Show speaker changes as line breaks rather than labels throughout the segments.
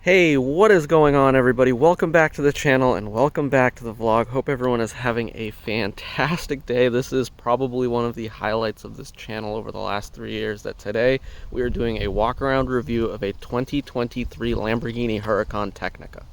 Hey, what is going on, everybody? Welcome back to the channel and welcome back to the vlog. Hope everyone is having a fantastic day. This is probably one of the highlights of this channel over the last 3 years, that today we are doing a walk around review of a 2023 Lamborghini Huracan Technica.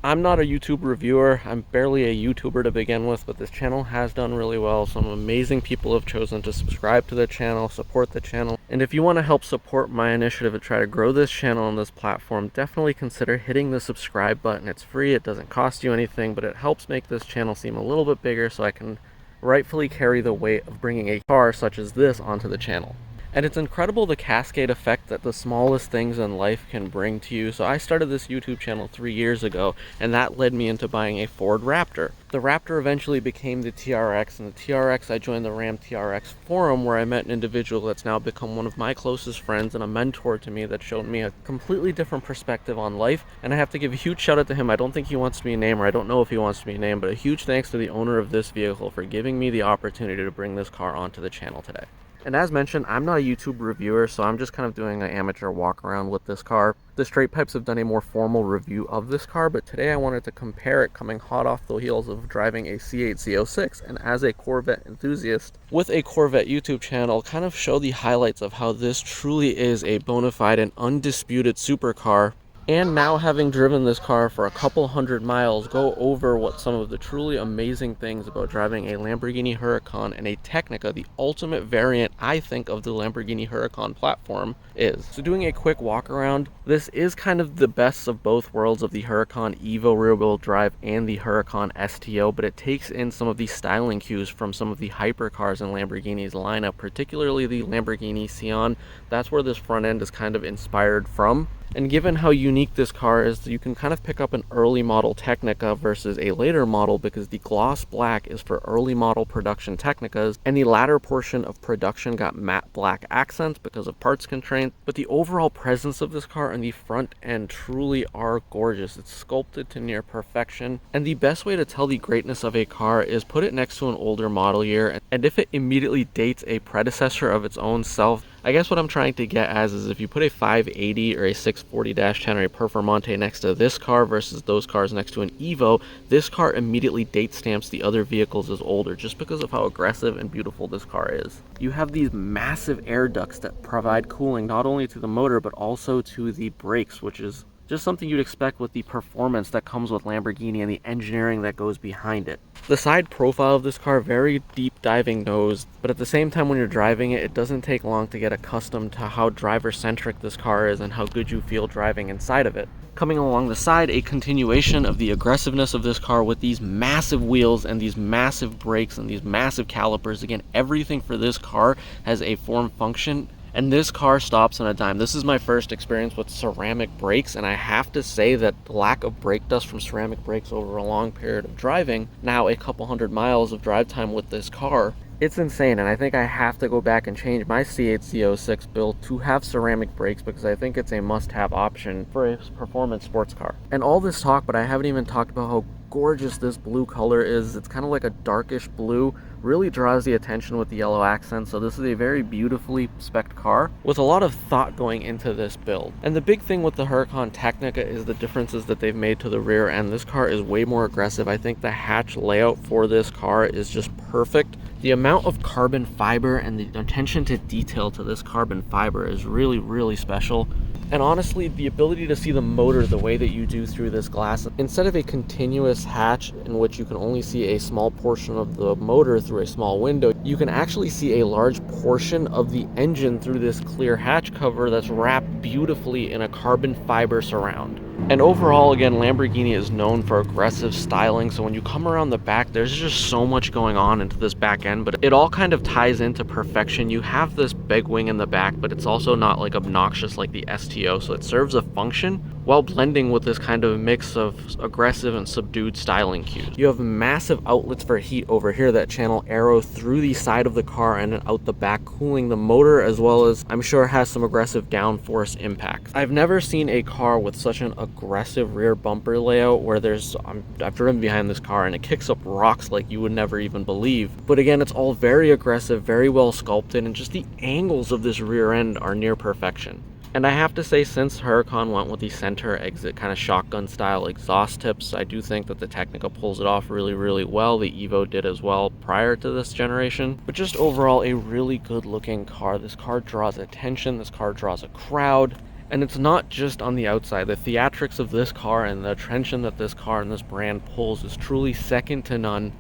I'm not a YouTube reviewer. I'm barely a YouTuber to begin with, but this channel has done really well. Some amazing people have chosen to subscribe to the channel, support the channel. And if you want to help support my initiative to try to grow this channel on this platform, definitely consider hitting the subscribe button. It's free, it doesn't cost you anything, but it helps make this channel seem a little bit bigger so I can rightfully carry the weight of bringing a car such as this onto the channel. And it's incredible the cascade effect that the smallest things in life can bring to you. So I started this YouTube channel 3 years ago, and that led me into buying a Ford Raptor. The Raptor eventually became the TRX, and the TRX I joined the Ram TRX forum, where I met an individual that's now become one of my closest friends and a mentor to me that showed me a completely different perspective on life. And I have to give a huge shout out to him. I don't think he wants to be named, or I don't know if he wants to be named, but a huge thanks to the owner of this vehicle for giving me the opportunity to bring this car onto the channel today. And as mentioned, I'm not a YouTube reviewer, so I'm just kind of doing an amateur walk around with this car. The Straight Pipes have done a more formal review of this car, but today I wanted to compare it coming hot off the heels of driving a C8 Z06, and as a Corvette enthusiast with a Corvette YouTube channel, kind of show the highlights of how this truly is a bona fide and undisputed supercar. And now, having driven this car for a couple hundred miles, go over what some of the truly amazing things about driving a Lamborghini Huracan and a Technica, the ultimate variant, I think, of the Lamborghini Huracan platform, is. So doing a quick walk around, this is kind of the best of both worlds of the Huracan Evo rear-wheel drive and the Huracan STO, but it takes in some of the styling cues from some of the hypercars in Lamborghini's lineup, particularly the Lamborghini Sian. That's where this front end is kind of inspired from. And given how unique this car is, you can kind of pick up an early model Technica versus a later model, because the gloss black is for early model production Technicas, and the latter portion of production got matte black accents because of parts constraints. But the overall presence of this car and the front end truly are gorgeous. It's sculpted to near perfection, and the best way to tell the greatness of a car is put it next to an older model year, and if it immediately dates a predecessor of its own self. I guess what I'm trying to get as is, if you put a 580 or a 640-10 or a Performante next to this car versus those cars next to an Evo, this car immediately date stamps the other vehicles as older, just because of how aggressive and beautiful this car is. You have these massive air ducts that provide cooling not only to the motor but also to the brakes, which is just something you'd expect with the performance that comes with Lamborghini and the engineering that goes behind it. The side profile of this car, very deep diving nose, but at the same time when you're driving it, it doesn't take long to get accustomed to how driver-centric this car is and how good you feel driving inside of it. Coming along the side, a continuation of the aggressiveness of this car with these massive wheels and these massive brakes and these massive calipers. Again, everything for this car has a form function, and this car stops on a dime. This is my first experience with ceramic brakes, and I have to say that the lack of brake dust from ceramic brakes over a long period of driving, now a couple hundred miles of drive time with this car, it's insane. And I think I have to go back and change my C8 Z06 build to have ceramic brakes, because I think it's a must-have option for a performance sports car. And all this talk, but I haven't even talked about how gorgeous this blue color is. It's kind of like a darkish blue, really draws the attention with the yellow accent. So this is a very beautifully spec'd car with a lot of thought going into this build. And the big thing with the Huracan Technica is the differences that they've made to the rear end. This car is way more aggressive. I think the hatch layout for this car is just perfect. The amount of carbon fiber and the attention to detail to this carbon fiber is really, really special. And honestly, the ability to see the motor the way that you do through this glass, instead of a continuous hatch in which you can only see a small portion of the motor through a small window, you can actually see a large portion of the engine through this clear hatch cover that's wrapped beautifully in a carbon fiber surround. And overall, again, Lamborghini is known for aggressive styling, so when you come around the back, there's just so much going on into this back end, but it all kind of ties into perfection. You have this big wing in the back, but it's also not like obnoxious like the STO, so it serves a function while blending with this kind of mix of aggressive and subdued styling cues. You have massive outlets for heat over here that channel aero through the side of the car and out the back, cooling the motor, as well as I'm sure has some aggressive downforce impacts. I've never seen a car with such an aggressive rear bumper layout where I've driven behind this car and it kicks up rocks like you would never even believe. But again, it's all very aggressive, very well sculpted, and just the angles of this rear end are near perfection. And I have to say, since Huracan went with the center exit kind of shotgun style exhaust tips, I do think that the Technica pulls it off really, really well. The Evo did as well prior to this generation. But just overall, a really good looking car. This car draws attention, this car draws a crowd. And it's not just on the outside. The theatrics of this car and the attention that this car and this brand pulls is truly second to none.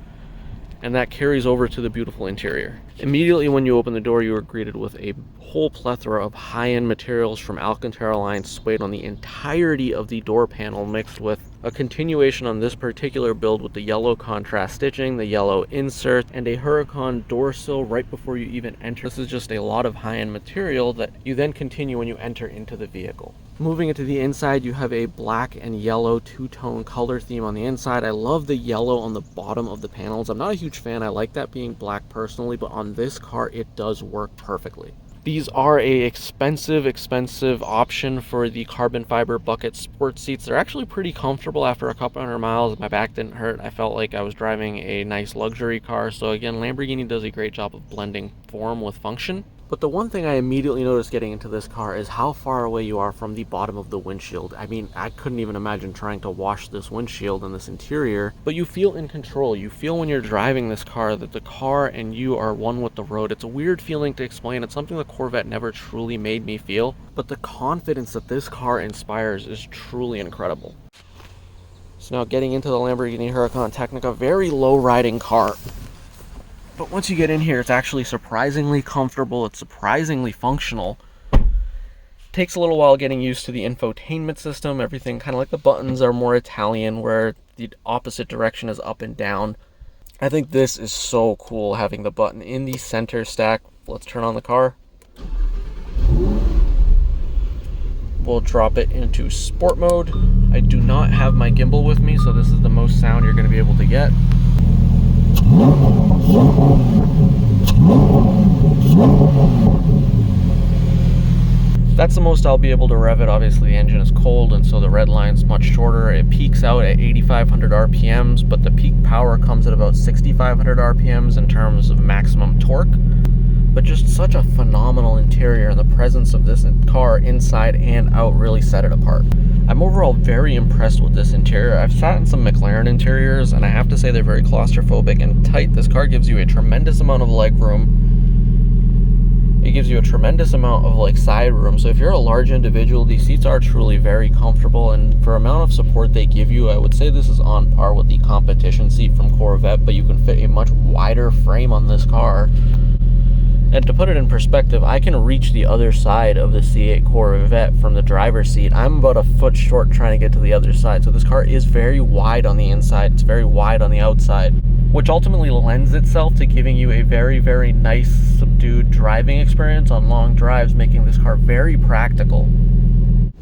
And that carries over to the beautiful interior. Immediately when you open the door, you are greeted with a whole plethora of high-end materials from Alcantara line sprayed on the entirety of the door panel, mixed with a continuation on this particular build with the yellow contrast stitching, the yellow insert, and a Huracan door sill right before you even enter. This is just a lot of high-end material that you then continue when you enter into the vehicle. Moving into the inside, you have a black and yellow two-tone color theme on the inside. I love the yellow on the bottom of the panels. I'm not a huge fan. I like that being black personally, but on this car, it does work perfectly. These are a expensive option for the carbon fiber bucket sport seats. They're actually pretty comfortable after a couple hundred miles. My back didn't hurt. I felt like I was driving a nice luxury car. So again, Lamborghini does a great job of blending form with function. But the one thing I immediately noticed getting into this car is how far away you are from the bottom of the windshield. I mean, I couldn't even imagine trying to wash this windshield and this interior, but you feel in control. You feel when you're driving this car that the car and you are one with the road. It's a weird feeling to explain. It's something the Corvette never truly made me feel, but the confidence that this car inspires is truly incredible. So now getting into the Lamborghini Huracan Technica, very low riding car. But once you get in here, it's actually surprisingly comfortable. It's surprisingly functional. Takes a little while getting used to the infotainment system. Everything kind of like the buttons are more Italian, where the opposite direction is up and down. I think this is so cool, having the button in the center stack. Let's turn on the car. We'll drop it into sport mode. I do not have my gimbal with me, so this is the most sound you're going to be able to get. That's the most I'll be able to rev it. Obviously the engine is cold, and so the red line's much shorter. It peaks out at 8,500 RPMs, but the peak power comes at about 6,500 RPMs in terms of maximum torque. But just such a phenomenal interior, and the presence of this car inside and out really set it apart. I'm overall very impressed with this interior. I've sat in some McLaren interiors, and I have to say they're very claustrophobic and tight. This car gives you a tremendous amount of leg room. It gives you a tremendous amount of like side room. So if you're a large individual, these seats are truly very comfortable, and for amount of support they give you, I would say this is on par with the competition seat from Corvette, but you can fit a much wider frame on this car. And to put it in perspective, I can reach the other side of the C8 Corvette from the driver's seat. I'm about a foot short trying to get to the other side. So this car is very wide on the inside. It's very wide on the outside, which ultimately lends itself to giving you a very, very nice, subdued driving experience on long drives, making this car very practical.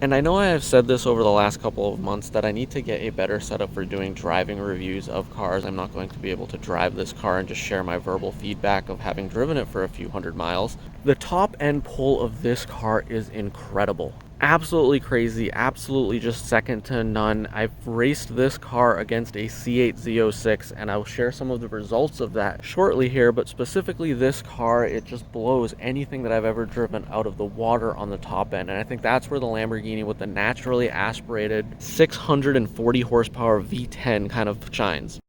And I know I have said this over the last couple of months that I need to get a better setup for doing driving reviews of cars. I'm not going to be able to drive this car and just share my verbal feedback of having driven it for a few hundred miles. The top end pull of this car is incredible. Absolutely crazy, absolutely just second to none. I've raced this car against a C8 Z06, and I'll share some of the results of that shortly here, but specifically this car, it just blows anything that I've ever driven out of the water on the top end. And I think that's where the Lamborghini with the naturally aspirated 640 horsepower V10 kind of shines.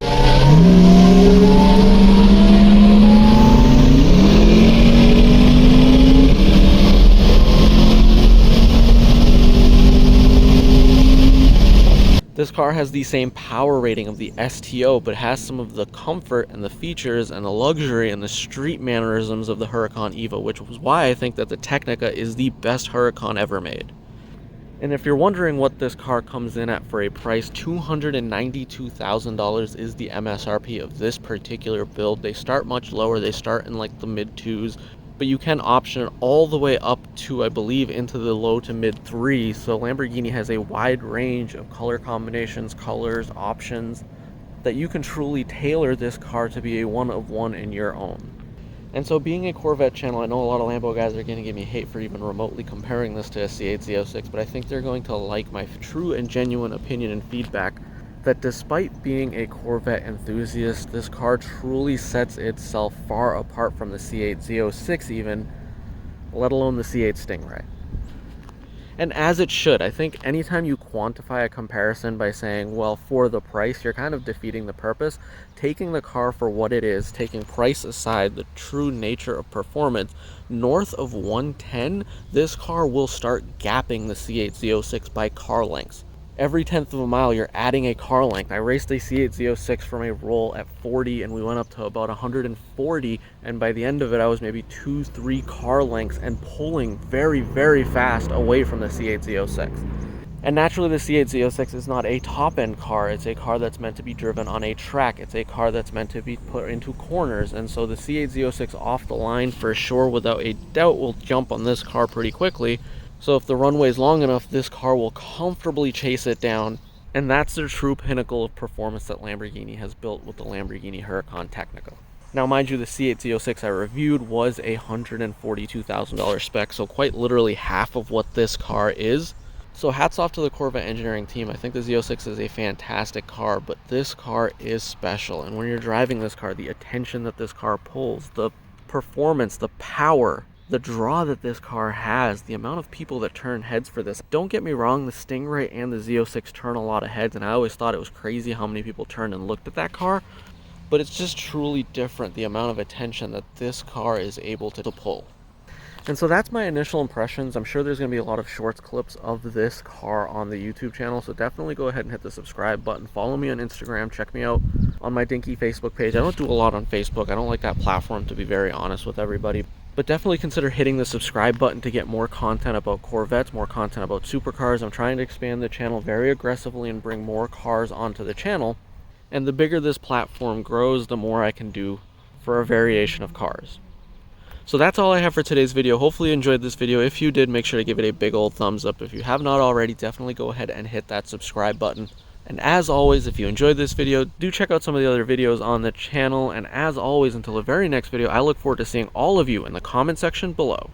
This car has the same power rating of the STO, but has some of the comfort and the features and the luxury and the street mannerisms of the Huracan Evo, which was why I think that the Technica is the best Huracan ever made. And if you're wondering what this car comes in at for a price, $292,000 is the MSRP of this particular build. They start much lower. They start in like the mid twos, but you can option it all the way up to, I believe, into the low to mid threes. So Lamborghini has a wide range of color combinations, colors, options that you can truly tailor this car to be a one of one in your own. And so being a Corvette channel, I know a lot of Lambo guys are going to give me hate for even remotely comparing this to a C8 Z06, but I think they're going to like my true and genuine opinion and feedback that despite being a Corvette enthusiast, this car truly sets itself far apart from the C8 Z06 even, let alone the C8 Stingray. And as it should. I think anytime you quantify a comparison by saying, well, for the price, you're kind of defeating the purpose. Taking the car for what it is, taking price aside, the true nature of performance, north of 110, this car will start gapping the C8 Z06 by car lengths. Every tenth of a mile, you're adding a car length. I raced a C8 Z06 from a roll at 40, and we went up to about 140, and by the end of it, I was maybe 2-3 car lengths and pulling very, very fast away from the C8 Z06. And naturally, the C8 Z06 is not a top-end car. It's a car that's meant to be driven on a track. It's a car that's meant to be put into corners, and so the C8 Z06 off the line, for sure, without a doubt, will jump on this car pretty quickly. So if the runway is long enough, this car will comfortably chase it down. And that's the true pinnacle of performance that Lamborghini has built with the Lamborghini Huracan Technica. Now, mind you, the C8 Z06 I reviewed was a $142,000 spec, so quite literally half of what this car is. So hats off to the Corvette engineering team. I think the Z06 is a fantastic car, but this car is special. And when you're driving this car, the attention that this car pulls, the performance, the power, the draw that this car has, the amount of people that turn heads for this. Don't get me wrong, the Stingray and the Z06 turn a lot of heads, and I always thought it was crazy how many people turned and looked at that car, but it's just truly different, the amount of attention that this car is able to pull. And so that's my initial impressions. I'm sure there's going to be a lot of shorts clips of this car on the YouTube channel, so definitely go ahead and hit the subscribe button. Follow me on Instagram. Check me out on my dinky Facebook page. I don't do a lot on Facebook. I don't like that platform, to be very honest with everybody. But definitely consider hitting the subscribe button to get more content about Corvettes, more content about supercars. I'm trying to expand the channel very aggressively and bring more cars onto the channel. And the bigger this platform grows, the more I can do for a variation of cars. So that's all I have for today's video. Hopefully you enjoyed this video. If you did, make sure to give it a big old thumbs up. If you have not already, definitely go ahead and hit that subscribe button. And as always, if you enjoyed this video, do check out some of the other videos on the channel. And as always, until the very next video, I look forward to seeing all of you in the comment section below.